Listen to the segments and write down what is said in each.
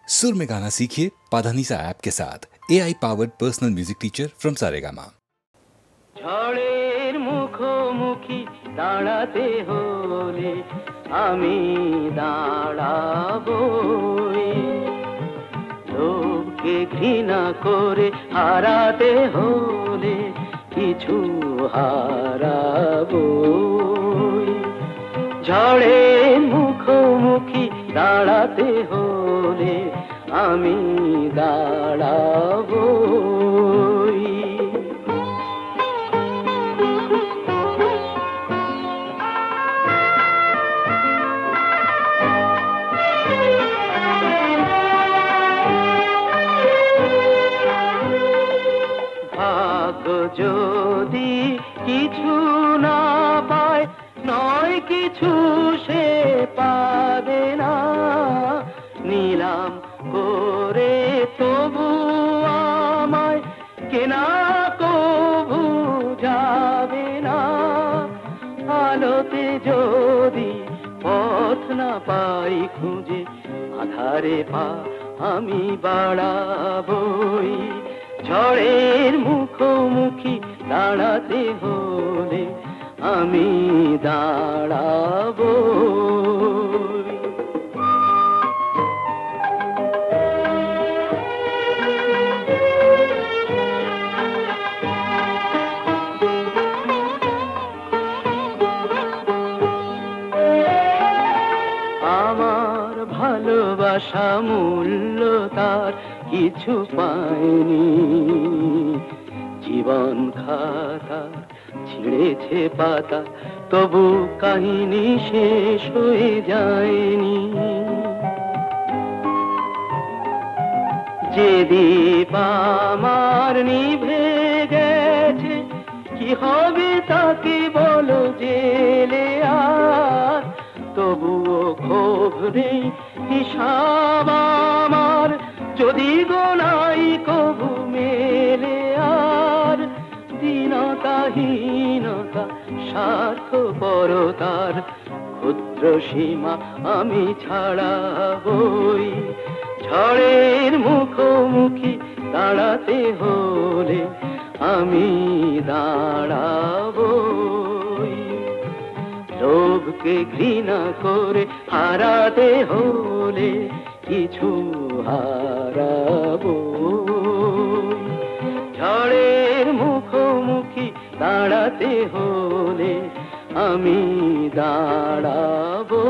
सुर में गाना सीखिए पाधानीसा ऐप के साथ। AI powered personal music teacher from Saregama. ঝড়ের মুখোমুখি দাঁড়াতে হলে আমি দাঁড়াবই, লোককে ঘৃণা করে হারাতে হলে কিছু হারাবই। ঝড়ের মুখোমুখি দাঁড়াতে হলে আমি দাঁড়াবই। ভাগ্য যদি কিছু না পায়, নয় কিছু সে পাবে না, নিলাম করে তবু আমায় কেনা কবু যাবে না। আলোতে যদি পথ না পাই খুঁজে, আধারে পা আমি বাড়াবই। ঝড়ের মুখোমুখি দাঁড়াতে হলে আমি দাঁড়াবই। আমার ভালোবাসা মূল্য তার কিছু পায়নি, জীবন খাতা ছিঁড়েছে পাতা, তবু কাহিনী শেষ হয়ে যায়নি। যে দীপ আমার নিভে গেছে, কি হবে তাকে বলো জেলে আর, তবুও ক্ষোভ নেই হিসাব আমার, যদি গোনাই কবু মেলে আর। দীনতাহীনতা স্বার্থপরতার ক্ষুদ্র সীমা আমি ছাড়াবই। ঝড়ের মুখোমুখি দাঁড়াতে হলে আমি দাঁড়াবই। লোভকে ঘৃণা করে হারাতে হলে কিছু হারাবই। ঝড়ের মুখোমুখি দাঁড়াতে হলে আমি দাঁড়াবই।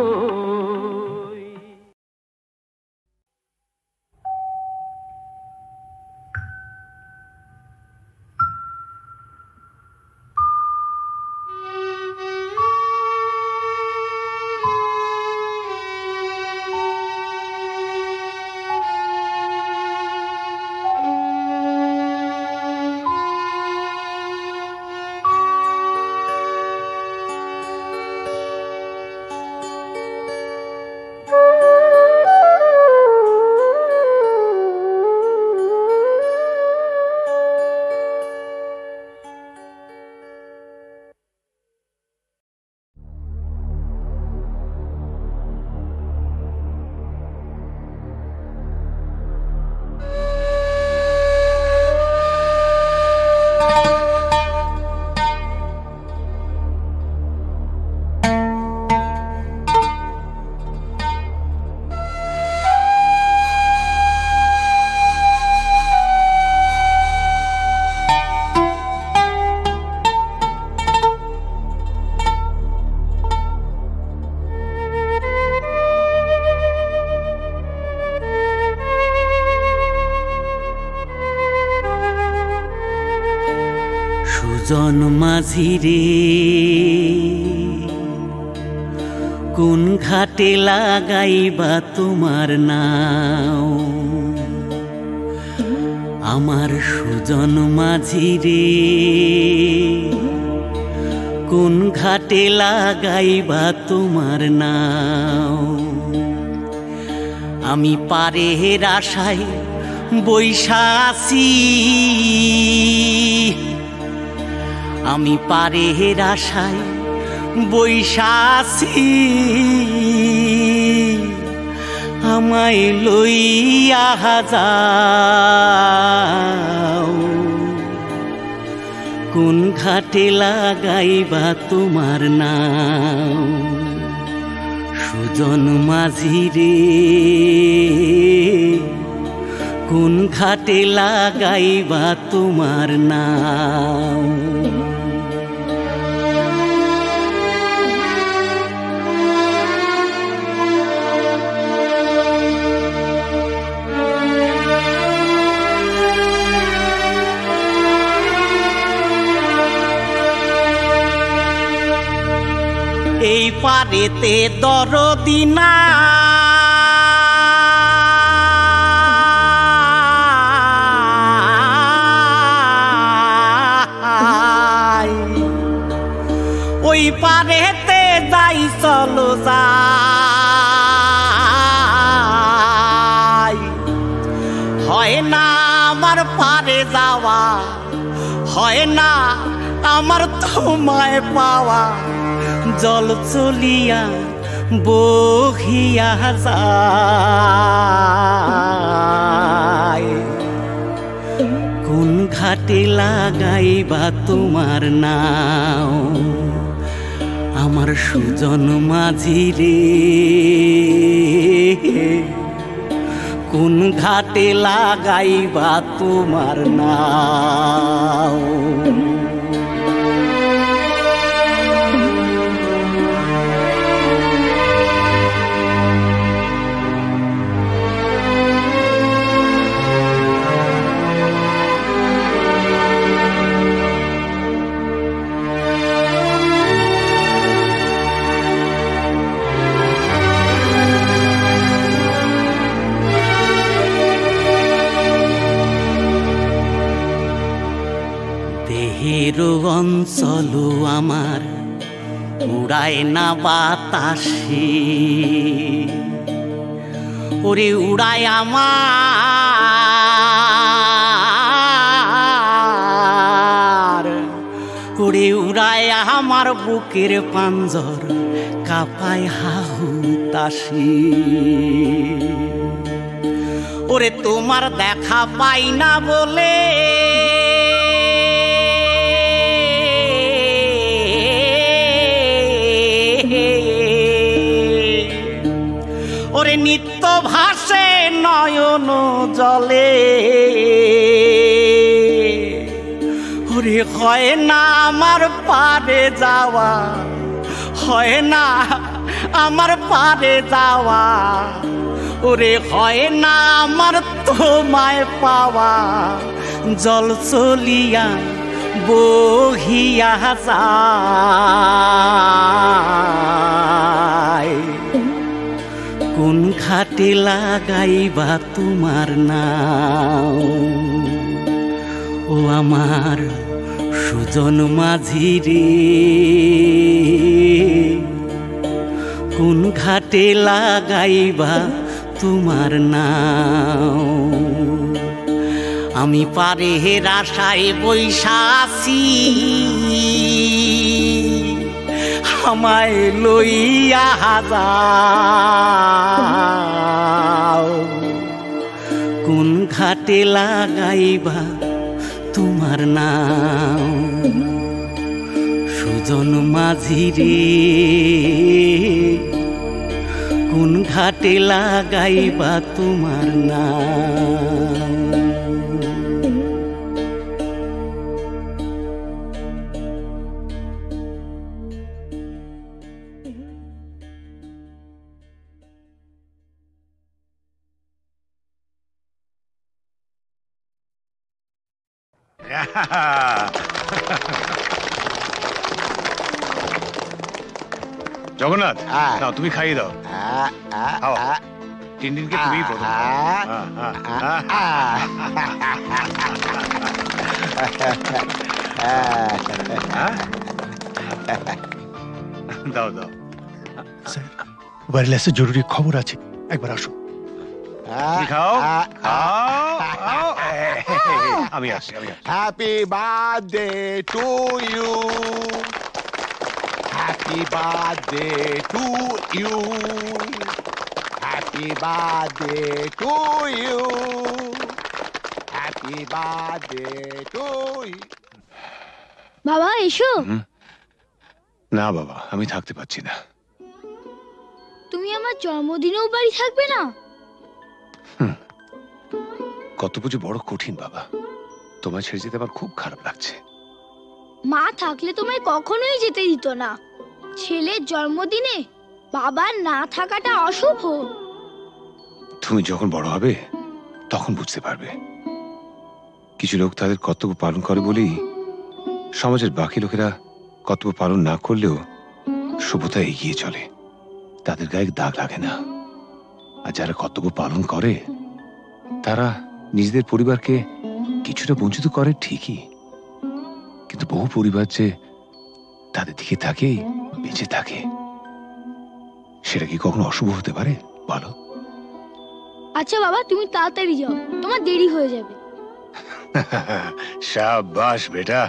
সুজন মাঝি রে, কোন ঘাটে লাগাইবা তোমার নাও? আমার সুজন মাঝি রে, কোন ঘাটে লাগাইবা তোমার নাও? আমি পারের আশায় বৈশা আছি, আমি পারের আশায় বৈশা আছি, আমায় লইয়া যাও কোন ঘাটে লাগাইবা তোমার নাম সুজন মাঝি রে কোন ঘাটে লাগাইবা তোমার নাম এই পারেতে দরদি নাই ওই পারেতে যাই চলো যাই হয় না আমার পারে যাওয়া হয় না আমার তোমায় পাওয়া জল চলিয়া বহিয়া যায় কোন ঘাটে লাগাইবা তোমার নাও আমার সুজন মাঝি রে কোন ঘাটে লাগাইবা তোমার নাও দেহের অঞ্চল আমার উড়ায় না বাতাসে ওরে উড়ায় আমার ওরে উড়ায় আমার বুকের পাঞ্জর কাঁপায় হাহুতাশি ওরে তোমার দেখা পাই না বলে ওরে নিত্য ভাসে নয়ন জলে ওরে হয় না আমার পারে যাওয়া হয় না আমার পারে যাওয়া ওরে হয় না আমার তোমায় পাওয়া জল চলিয়া বহিয়া যায় কোন ঘাটে লাগাইবা তোমার নাও ও আমার সুজন মাঝি রে কোন ঘাটে লাগাইবা তোমার নাও আমি পারে আশায় বৈশা আছি আমায় লইয়া যাও কোন ঘাটে লাগাইবা তোমার নাম সুজন মাঝি রে কোন ঘাটে লাগাইবা তোমার নাম জগন্নাথ নাও তুমি খাইয়ে দাও টিনটিনকে তুমি প্রথম দাও দাও স্যার ওয়্যারলেসে জরুরি খবর আছে একবার আসো খাও খাও আমি আসি happy birthday to you happy birthday to you Happy birthday to you. Happy birthday to you. বাবা এসো। না বাবা, আমি থাকতে পারছি না। তুমি আমার জন্মদিনেও বাড়ি থাকবে না? কত পুজো বড় কঠিন বাবা, তোমায় ছেড়ে যেতে আমার খুব খারাপ লাগছে। মা থাকলে তোমায় কখনোই যেতে দিত না। ছেলের জন্মদিনে বাবার না থাকাটা অশুভ। তুমি যখন বড় হবে তখন বুঝতে পারবে। কিছু লোক তাদের কর্তব্য পালন করে বলেই সমাজের বাকি লোকেরা কর্তব্য পালন না করলেও সভ্যতা এগিয়ে চলে, তাদের গায়ে দাগ লাগে না। আর যারা কর্তব্য পালন করে তারা নিজেদের পরিবারকে কিছুটা বঞ্চিত করে ঠিকই, কিন্তু বহু পরিবার যে তাদের দিকে তাকেই বেঁচে থাকে, সেটা কি কখনো অশুভ হতে পারে বলো? আচ্ছা বাবা, তুমি তাড়াতাড়ি যাও, তোমার দেরি হয়ে যাবে। শাবাশ বেটা,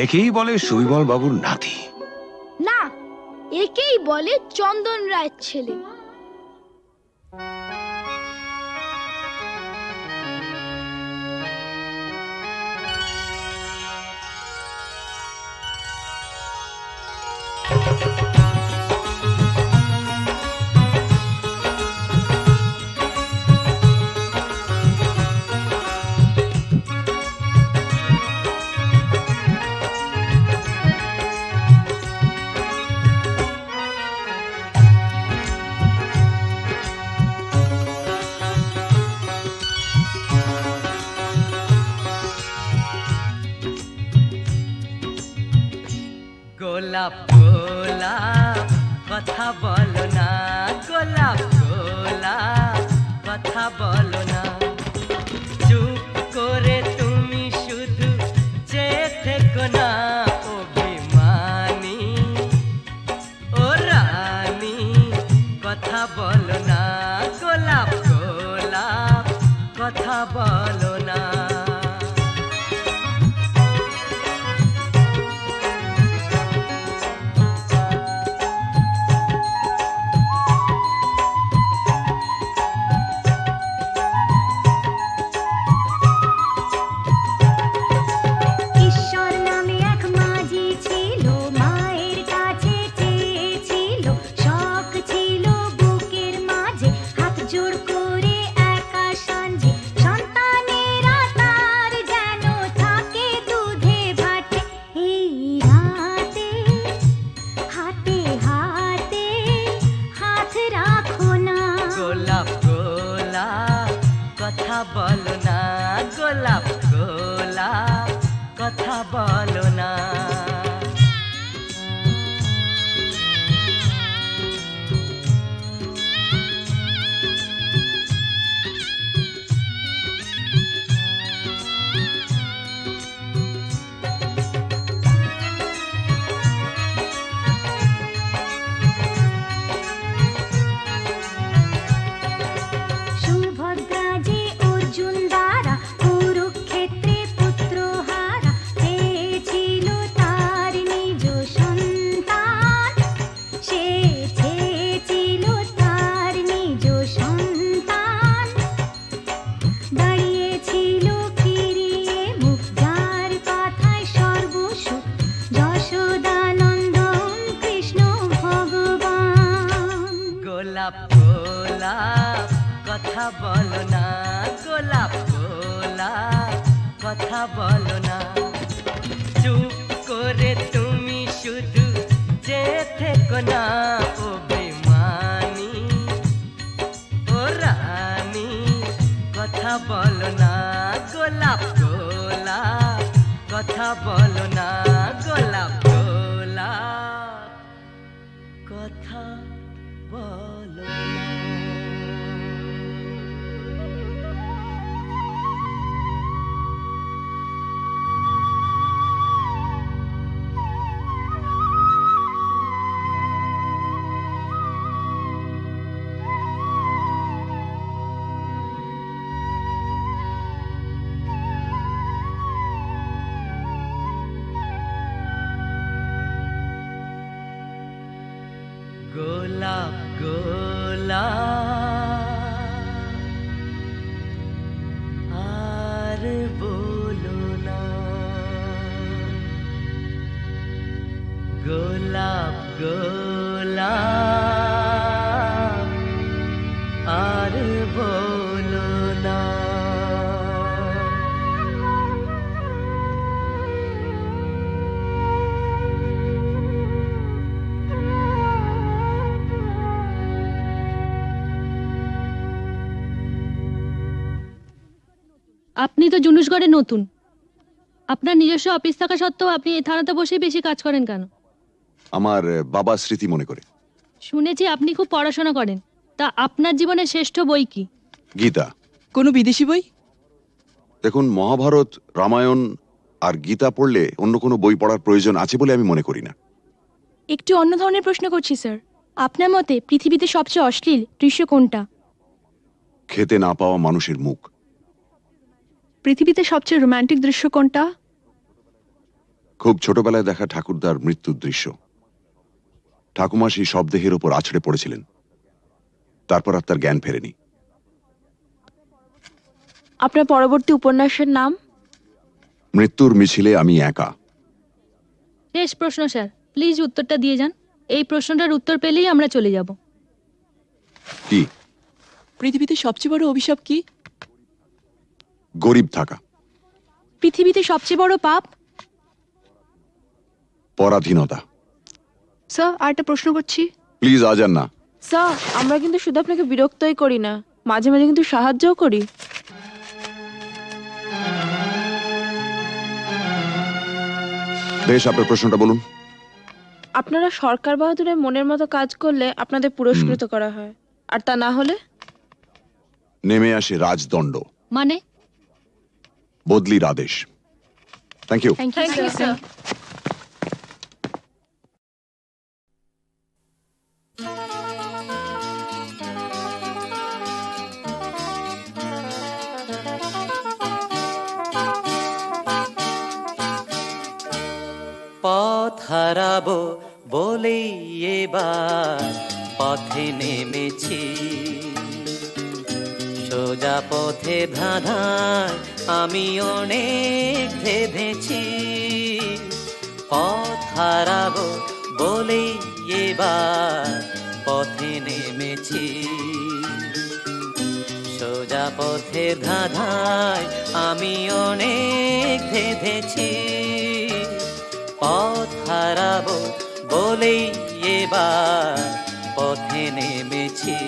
একেই বলে সুবিমল বাবুর নাতি। না, একেই বলে চন্দন রায়ের ছেলে। গোলাপ গোলাপ কথা বলো না, গোলাপ গোলাপ কথা বলো না, চুপ করে তুমি শুধু চেয়ে থেকো না। অভিমানী ও রানী কথা বলো না, গোলাপ গোলাপ কথা বলো না। বলো না, গোলাপ গোলাপ কথা বলো না। কথা বলো না, গোলাপ গোলাপ কথা বলো না, চুপ করে তুমি শুধু চেয়ে থেকো না। অভিমানী ও রানী কথা বলো না, গোলাপ গোলাপ কথা বলো না, গোলাপ গোলাপ কথা বলো না। গোলাপ গোলাপ আর বলো না গোলাপ গোলাপ আর বলো না আপনি তো জুনুসগড়ে নতুন, আপনার নিজস্ব অফিস থাকা সত্ত্বেও আপনি এই থানাতে বসেই বেশি কাজ করেন কেন? আমার বাবার স্মৃতি মনে করে। শুনেছি আপনি খুব পড়াশোনা করেন, তা আপনার জীবনের শ্রেষ্ঠ বই কি? গীতা। কোনো বিদেশি বই? দেখুন, মহাভারত, রামায়ণ আর গীতা পড়লে অন্য কোনো বই পড়ার প্রয়োজন আছে বলে আমি মনে করি না। একটু অন্য ধরনের প্রশ্ন করছি স্যার, আপনার মতে পৃথিবীতে সবচেয়ে অশ্লীল দৃশ্য কোনটা? খেতে না পাওয়া মানুষের মুখ। পৃথিবীতে সবচেয়ে রোমান্টিক দৃশ্য কোনটা? খুব ছোটবেলায় দেখা ঠাকুরদার মৃত্যুর দৃশ্য। ঠাকুমা সেই শবদেহের ওপর আছড়ে পড়েছিলেন, তারপর আর তার জ্ঞান ফেরেনি। আপনার পরবর্তী উপন্যাসের নাম? মৃত্যুর মিছিলে আমি একা। শেষ প্রশ্ন স্যার, প্লিজ উত্তরটা দিয়ে যান। এই প্রশ্নটার উত্তর পেলেই আমরা চলে যাব। কি? পৃথিবীতে সবচেয়ে বড় অভিশাপ কি? গরিব থাকা। পৃথিবীতে সবচেয়ে বড় পাপ? পরাধীনতা। স্যার, আরেকটা প্রশ্ন করছি। প্লিজ আজ আর না। স্যার, আমরা কিন্তু শুধু আপনাকে বিরক্তই করি না, মাঝে মাঝে কিন্তু সাহায্যও করি। বেশ, আপনার প্রশ্নটা বলুন। আপনারা সরকার বাহাদুরের মনের মতো কাজ করলে আপনাদের পুরস্কৃত করা হয়, আর তা না হলে নেমে আসে রাজদণ্ড, মানে বদলির আদেশ। Thank you. Thank you sir. পথ হারাবো বলেই এবার পথে নেমেছি, সোজা পথে ধাঁধায় আমি অনেক ভেবেছি। পথ হারাবো বলেই এবার পথে নেমেছি, সোজা পথে ধাঁধায় আমি অনেক ভেবেছি। পথ হারাবো বলেই এবার পথে নেমেছি।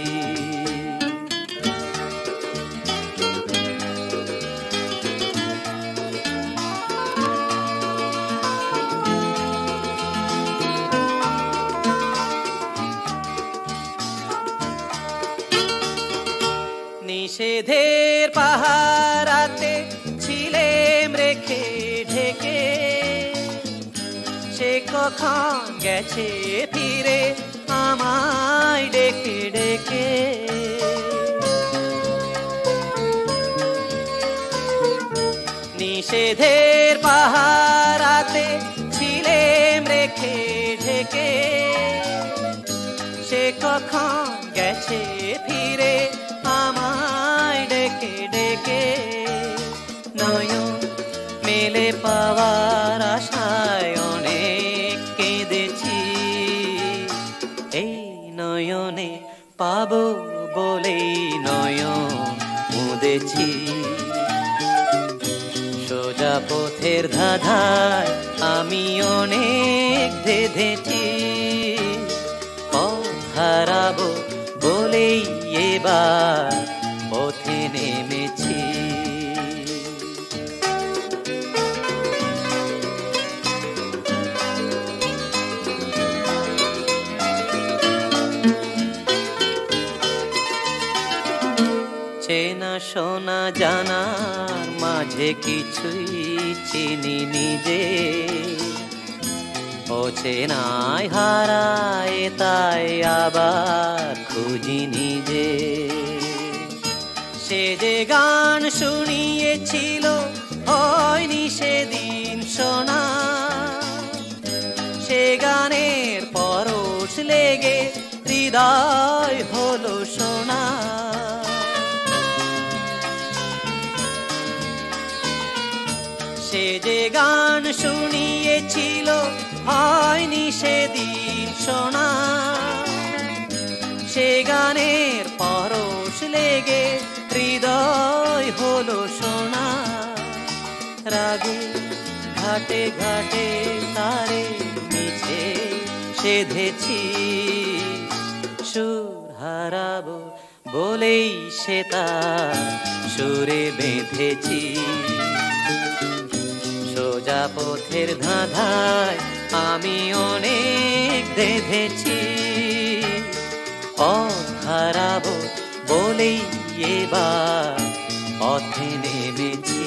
নিষেধের পাহারাতে ছিলেম রেখে ঢেকে, সে কখন গেছে ফিরে আমায় ডেকে ডেকে। নিষেধের পাহারাতে ছিলেম রেখে ঢেকে, সে কখন গেছে ফিরে আমায় ডেকে ডেকে। নয়ন মেলে পাওয়ার আশায় অনেক কেঁদেছি, এই নয়নে পাবো বলেই নয়ন মুদেছি। সোজা পথের ধাঁধায় আমি অনেক ধেঁধেছি, পথ হারাবো বলেই এবার পথে নেমেছি। চেনা শোনা জানার মাঝে কিছুই চিনি নিজে, অচেনায় হারায় তাই আবার খুঁজি নিজে। সে যে গান শুনিয়েছিল হয়নি সেদিন শোনা, সে গানের পরশ লেগে হৃদয় হলো সোনা। সে যে গান শুনিয়েছিল হয়নি সেদিন শোনা, সে গানের পরশ লেগে হৃদয় হলো সোনা। রাগে ঘাটে ঘাটে তারে মিছে সেধেছি, সুর হারাবো বলেই সে তার সুরে বেঁধেছি। সোজা পথের ধাঁধায় আমি অনেক বেঁধেছি, পথ হারাবো বলেই এবার পথে নেমেছি।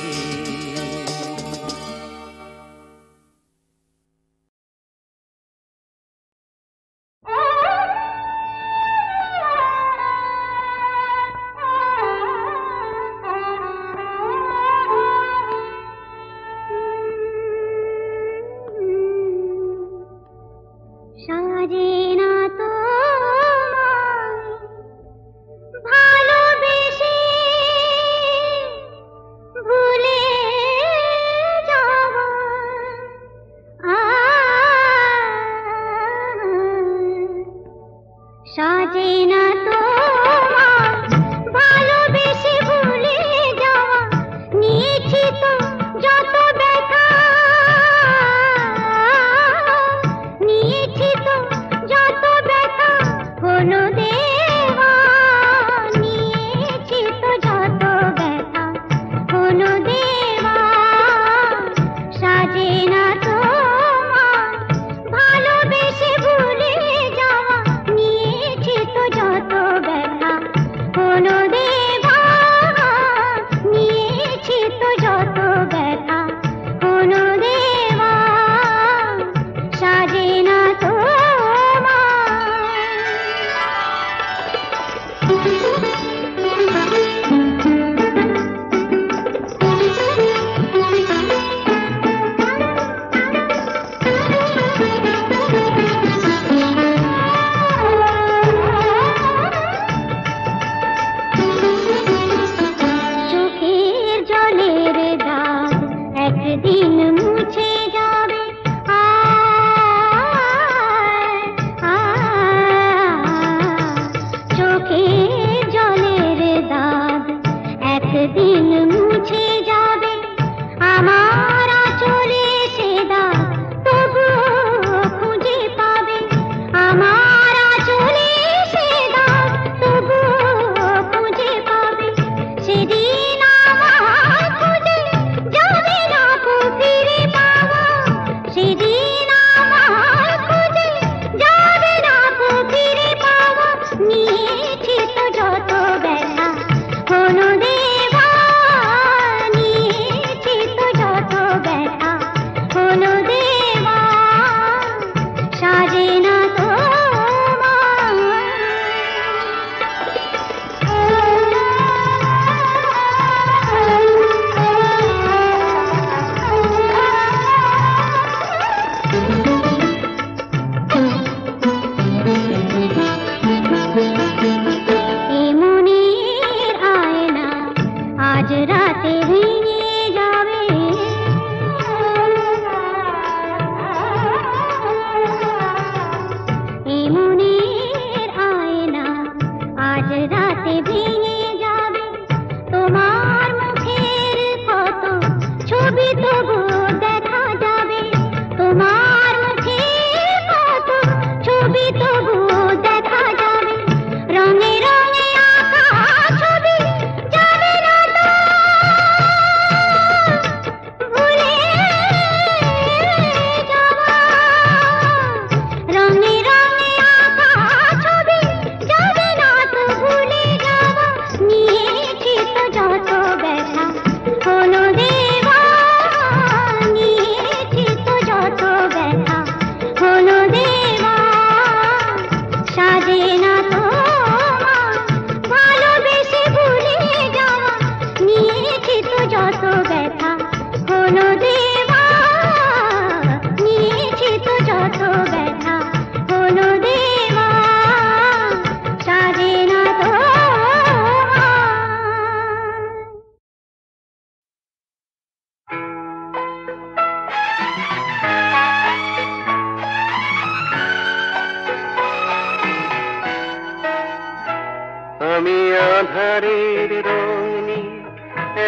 আমি আধারের রং নিয়ে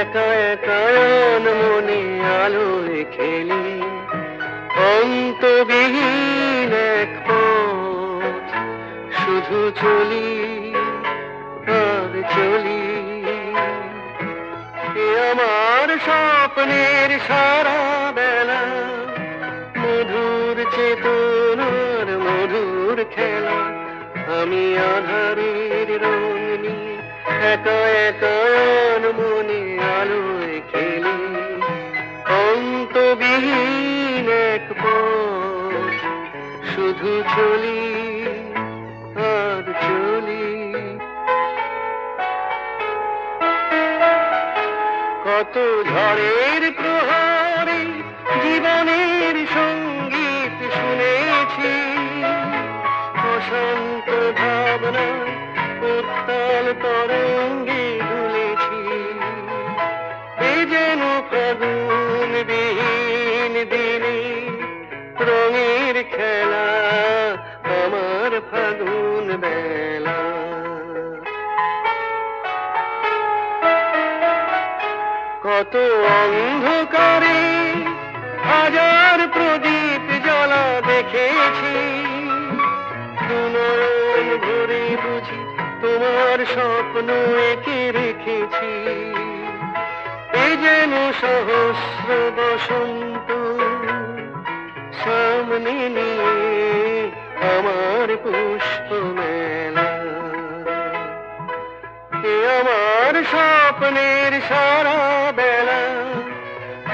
একা একা মনে আলোয় খেলি, অন্তবিহীন এক পথ শুধু চলি আর চলি। এ আমার স্বপ্নের সারা বেলা, মধুর চেতনার মধুর খেলা। আমি আধারের রং নিয়ে একা একা মনে আলোয় খেলি, অন্তবিহীন এক পথ শুধু চলি আর চলি। কত ঝড়ের প্রহরে জীবনের সঙ্গীত শুনেছি, অশান্ত ভাবনা উত্তাল তরঙ্গে দুলেছি। এ যেন ফাগুন বিহীন দিনে রঙের খেলা, আমার ফাগুন বেলা। কত অন্ধকারে হাজার প্রদীপ জ্বলা দেখেছি, দুনয়ন ভরে বুঝি তোমার স্বপ্ন এঁকে রেখেছি। এ যেন সহস্র বসন্ত সামনে নিয়ে আমার পুষ্প মেলা। এ আমার স্বপ্নের সারা বেলা,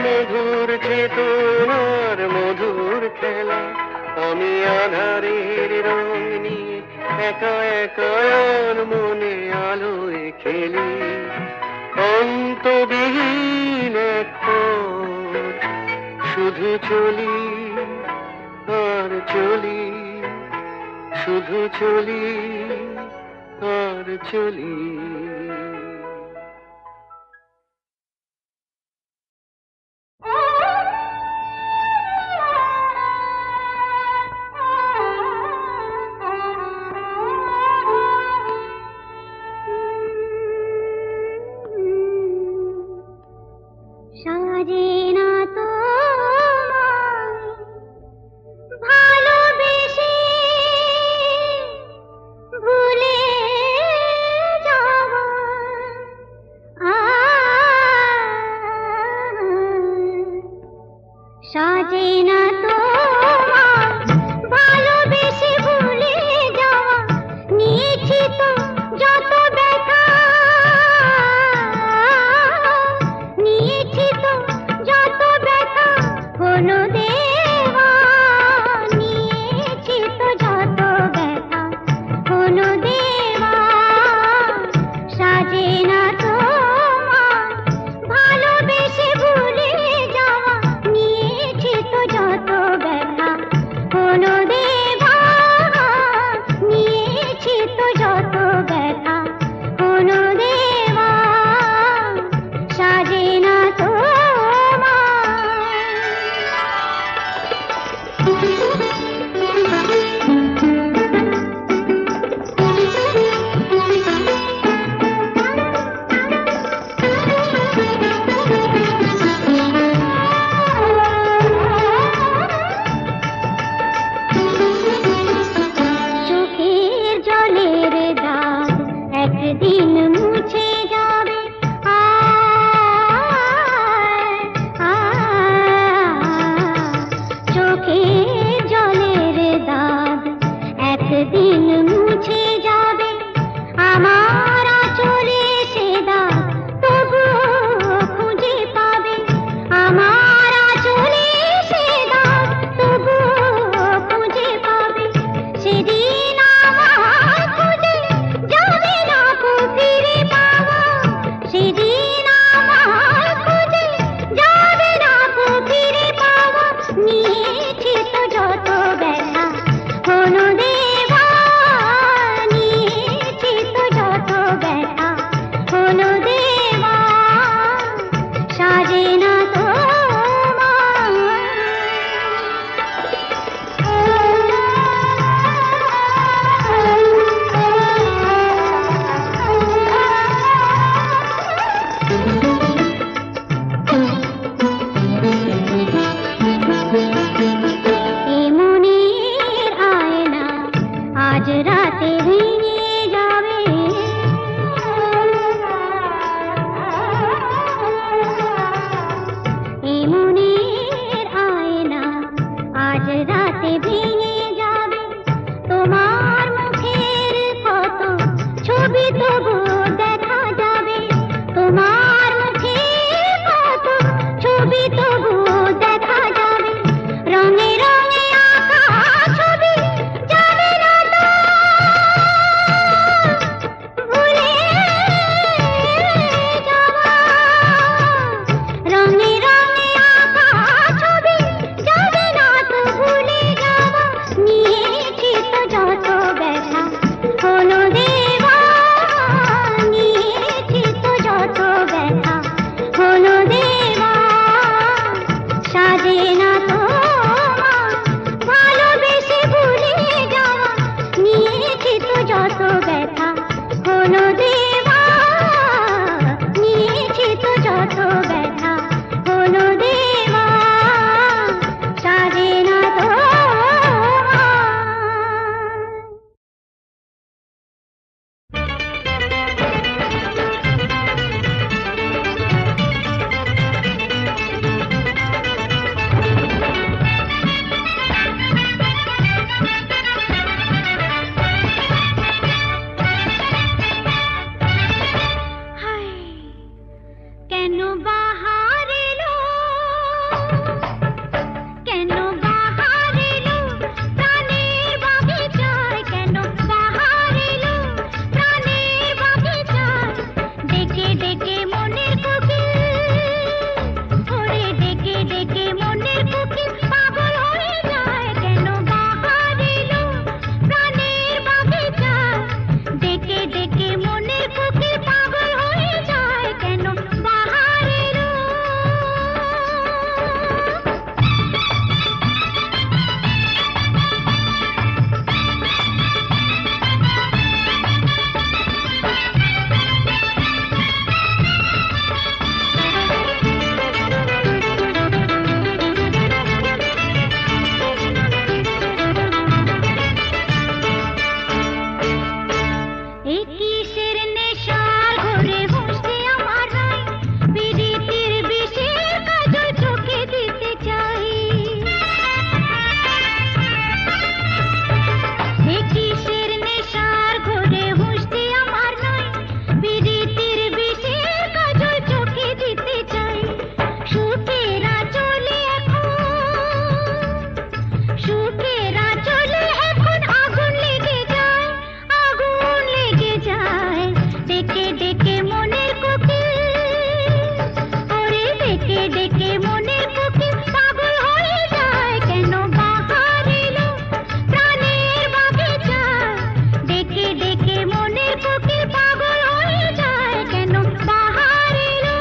মধুর চেতনার মধুর খেলা। আমি আধারের রং নিয়ে একা একা মনে আলোয় খেলি, অন্তবিহীন এক পথ শুধু চলি আর চলি, শুধু চলি আর চলি। নিয়েছি তো বাহার এলো, কেন বাহার এলো প্রাণের বাগিচায়, কেন বাহার এলো প্রাণের বাগিচায়। ডেকে ডেকে মনের কোকিল, ওরে ডেকে ডেকে মনের কোকিল পাগল হয়ে যায়। কেন বাহার এলো প্রাণের বাগিচায়, ডেকে ডেকে মনের কোকিল পাগল হয়ে যায়। কেন বাহার এলো। এ কিসের নেশার ঘরে হুঁশে আমার নাই, বিরিতির বিষের কাজল চোখে দিতে চাই। এ কিসের নেশার ঘরে হুঁশে আমার নাই, বিরিতির বিষের কাজল চোখে দিতে চাই। সুখেরা চলে এখন, সুখেরা চলে এখন আগুন লেগে যায়, আগুন লেগে যায়। ডেকে ডেকে মনের কোকিল, ওরে ডেকে ডেকে মনের কোকিল পাগল হয়ে যায়। কেন বাহার এলো প্রাণের বাগিচায়, ডেকে ডেকে মনের কোকিল পাগল হয়ে যায়। কেন বাহার এলো।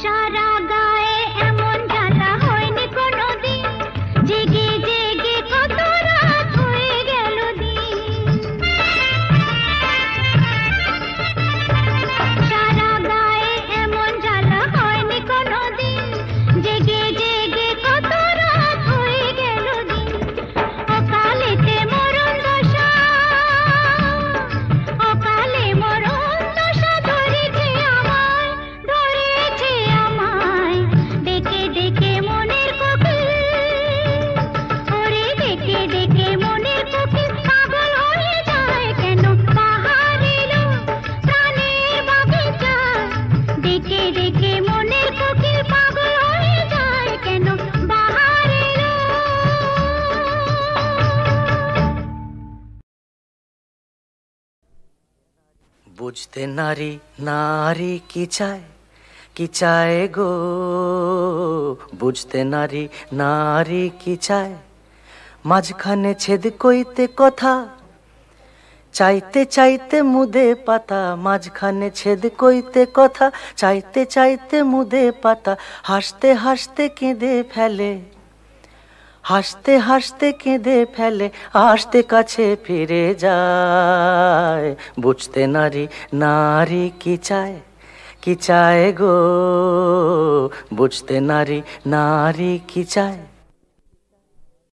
সারা গায়ে এমন জ্বালা হয়নি কোনোদিন, জেগে জেগে কত রাত হয়ে গেল দিন। সারা গায়ে এমন জ্বালা হয়নি কোনোদিন, জেগে জেগে কত রাত হয়ে গেল দিন। অকালেতে মরণ দশা, অকালে মরণ দশা ধরেছে আমায়, ধরেছে আমায়। ডেকে ডেকে মনের কোকিল, ওরে ডেকে ডেকে মনের কোকিল পাগল হয়ে যায়। কেন বাহার এলো প্রাণের বাগিচায়, ডেকে ডেকে মনের কোকিল পাগল হয়ে যায়। কেন বাহার এলো। বুঝতে নারী নারী কি চায়, কি চায় গো, বুঝতে নারী নারী কি চায়। মাঝখানে ছেদ কইতে কথা, চাইতে চাইতে মুদে পাতা, মাঝখানে ছেদ কইতে কথা, চাইতে চাইতে মুদে পাতা। হাসতে হাসতে কেঁদে ফেলে, হাসতে হাসতে কেঁদে ফেলে, আসতে কাছে ফিরে যায়। বুঝতে নারী নারী কি চায়, কি চায় গো, বুঝতে নারী নারী কি চায়।